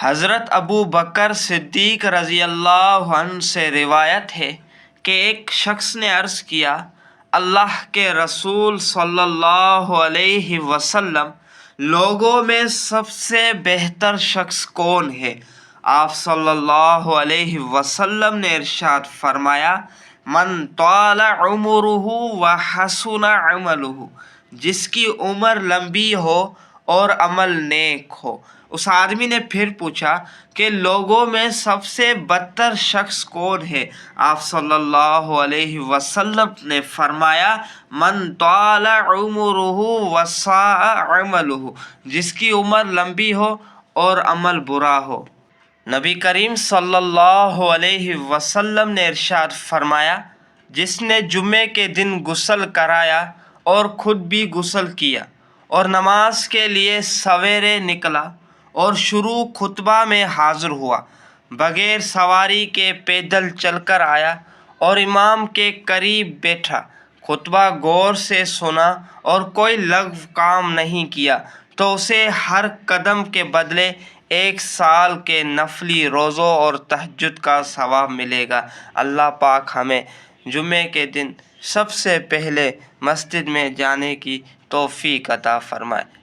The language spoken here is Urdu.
حضرت ابو بکر صدیق رضی اللہ عنہ سے روایت ہے کہ ایک شخص نے عرض کیا، اللہ کے رسول صلی اللہ علیہ وسلم، لوگوں میں سب سے بہتر شخص کون ہے؟ آپ صلی اللہ علیہ وسلم نے ارشاد فرمایا، من طال عمرہ وحسن عملہ، جس کی عمر لمبی ہو اور عمل نیک ہو۔ اس آدمی نے پھر پوچھا کہ لوگوں میں سب سے بدتر شخص کون ہے؟ آپ صلی اللہ علیہ وسلم نے فرمایا، من طال عمرہ وساء عملہ، جس کی عمر لمبی ہو اور عمل برا ہو۔ نبی کریم صلی اللہ علیہ وسلم نے ارشاد فرمایا، جس نے جمعے کے دن غسل کرایا اور خود بھی غسل کیا اور نماز کے لیے سویرے نکلا اور شروع خطبہ میں حاضر ہوا، بغیر سواری کے پیدل چل کر آیا اور امام کے قریب بیٹھا، خطبہ غور سے سنا اور کوئی لغو کام نہیں کیا، تو اسے ہر قدم کے بدلے 1 سال کے نفلی روزوں اور تہجد کا ثواب ملے گا۔ اللہ پاک ہمیں جمعے کے دن سب سے پہلے مسجد میں جانے کی توفیق عطا فرمائے۔